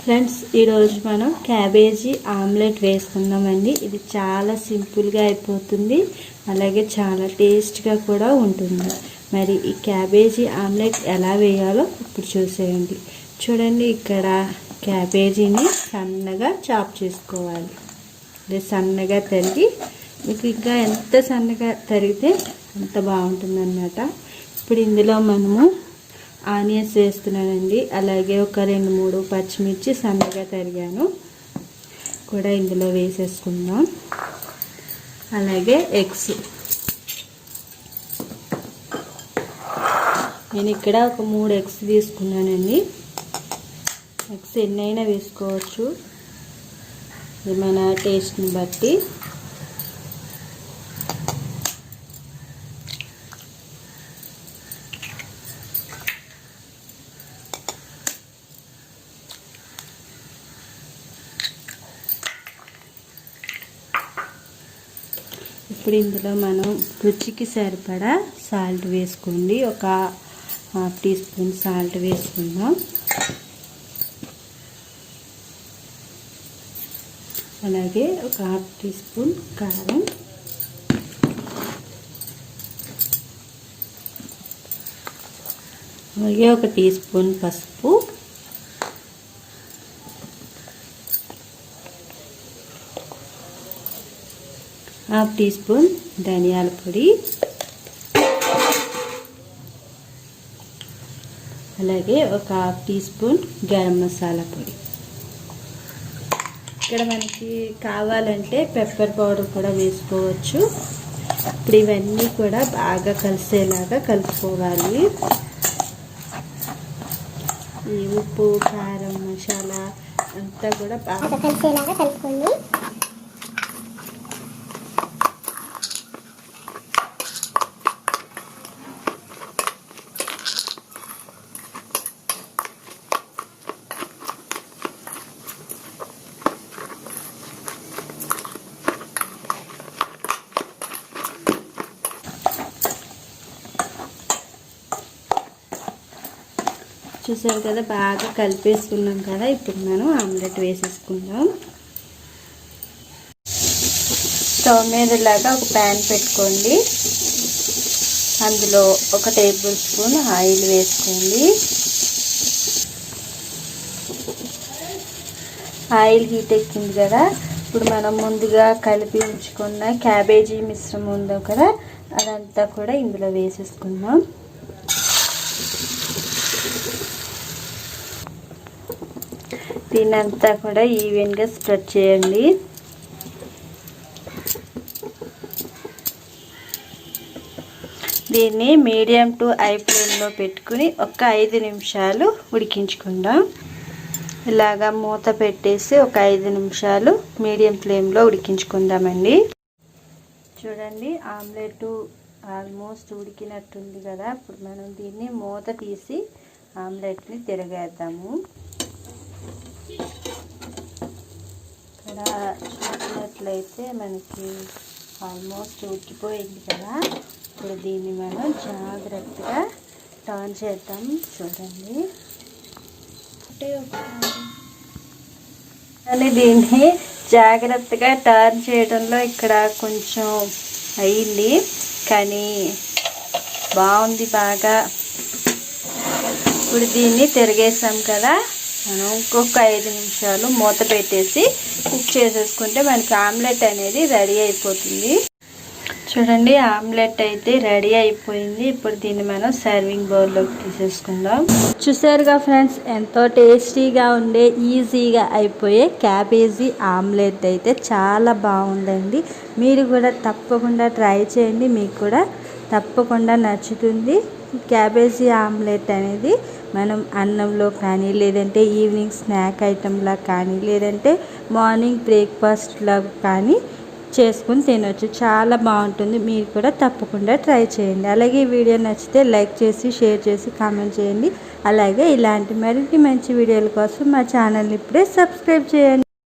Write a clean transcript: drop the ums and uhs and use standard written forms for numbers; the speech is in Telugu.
ఫ్రెండ్స్, ఈరోజు మనం క్యాబేజీ ఆమ్లెట్ వేసుకుందామండి. ఇది చాలా సింపుల్గా అయిపోతుంది, అలాగే చాలా టేస్ట్గా కూడా ఉంటుంది. మరి ఈ క్యాబేజీ ఆమ్లెట్ ఎలా వేయాలో ఇప్పుడు చూసేయండి. చూడండి, ఇక్కడ క్యాబేజీని సన్నగా చాప్ చేసుకోవాలి. అదే సన్నగా తరిగి, మీకు ఇంకా ఎంత సన్నగా తరిగితే అంత బాగుంటుందన్నమాట. ఇప్పుడు ఇందులో మనము ఆనియన్స్ వేస్తున్నానండి. అలాగే ఒక 2-3 పచ్చిమిర్చి సన్నగా తరిగాను కూడా ఇందులో వేసేసుకుందాం. అలాగే ఎగ్స్, నేను ఇక్కడ ఒక 3 ఎగ్స్ తీసుకున్నానండి. ఎగ్స్ ఎన్నైనా వేసుకోవచ్చు, ఇది మన టేస్ట్ని బట్టి. ఇప్పుడు ఇందులో మనం రుచికి సరిపడా సాల్ట్ వేసుకోండి. ఒక 1/2 టీ స్పూన్ సాల్ట్ వేసుకుందాం. అలాగే ఒక 1/2 టీ స్పూన్ కారం, అలాగే ఒక టీ స్పూన్ పసుపు, హాఫ్ టీ స్పూన్ ధనియాల పొడి, అలాగే ఒక 1/2 టీ స్పూన్ గరం మసాలా పొడి. ఇక్కడ మనకి కావాలంటే పెప్పర్ పౌడర్ కూడా వేసుకోవచ్చు. ఇప్పుడు ఇవన్నీ కూడా బాగా కలిసేలాగా కలుపుకోవాలి. ఈ ఉప్పు, కారం, మసాలా అంతా కూడా బాగా కలిసేలాగా కలుపుకోండి. చూసారు కదా, బాగా కలిపేసుకున్నాం కదా. ఇప్పుడు మనం ఆమ్లెట్ వేసేసుకుందాం. స్టవ్ మీద ఇలాగా ఒక ప్యాన్ పెట్టుకోండి. అందులో ఒక టేబుల్ స్పూన్ ఆయిల్ వేసుకోండి. ఆయిల్ హీట్ ఎక్కింది కదా. ఇప్పుడు మనం ముందుగా కలిపి ఉంచుకున్న క్యాబేజీ మిశ్రమం ఉందో కదా, అదంతా కూడా ఇందులో వేసేసుకుందాం. దీనంతా కూడా ఈవెన్గా స్ప్రెడ్ చేయండి. దీన్ని మీడియం టు హై ఫ్లేమ్లో పెట్టుకుని ఒక 5 నిమిషాలు ఉడికించుకుందాం. ఇలాగా మూత పెట్టేసి ఒక 5 నిమిషాలు మీడియం ఫ్లేమ్లో ఉడికించుకుందామండి. చూడండి, ఆమ్లెట్ ఆల్మోస్ట్ ఉడికినట్టుంది కదా. ఇప్పుడు మనం దీన్ని మూత తీసి ఆమ్లెట్ని తిరగేద్దాము. ఇక్కడ చూసినట్లయితే మనకి ఆల్మోస్ట్ ఉడికిపోయింది కదా. ఇప్పుడు దీన్ని మనం జాగ్రత్తగా టర్న్ చేద్దాం. చూడండి, అని దీన్ని జాగ్రత్తగా టర్న్ చేయడంలో ఇక్కడ కొంచెం అయింది, కానీ బాగుంది బాగా. ఇప్పుడు దీన్ని తిరిగేసాం కదా. మనం ఇంకొక 5 నిమిషాలు మూత పెట్టేసి కుక్ చేసేసుకుంటే మనకి ఆమ్లెట్ అనేది రెడీ అయిపోతుంది. చూడండి, ఆమ్లెట్ అయితే రెడీ అయిపోయింది. ఇప్పుడు దీన్ని మనం సర్వింగ్ బౌల్లోకి తీసేసుకుందాం. చూసారుగా ఫ్రెండ్స్, ఎంతో టేస్టీగా ఉండే, ఈజీగా అయిపోయే క్యాబేజీ ఆమ్లెట్ అయితే చాలా బాగుందండి. మీరు కూడా తప్పకుండా ట్రై చేయండి, మీకు కూడా తప్పకుండా నచ్చుతుంది. క్యాబేజీ ఆమ్లెట్ అనేది మనం అన్నంలో కానీ, లేదంటే ఈవినింగ్ స్నాక్ ఐటెంలా కానీ, లేదంటే మార్నింగ్ బ్రేక్ఫాస్ట్లా కానీ చేసుకుని తినొచ్చు. చాలా బాగుంటుంది. మీరు కూడా తప్పకుండా ట్రై చేయండి. అలాగే ఈ వీడియో నచ్చితే లైక్ చేసి, షేర్ చేసి, కామెంట్ చేయండి. అలాగే ఇలాంటి మరిన్ని మంచి వీడియోల కోసం మా ఛానల్ని ఇప్పుడే సబ్స్క్రైబ్ చేయండి.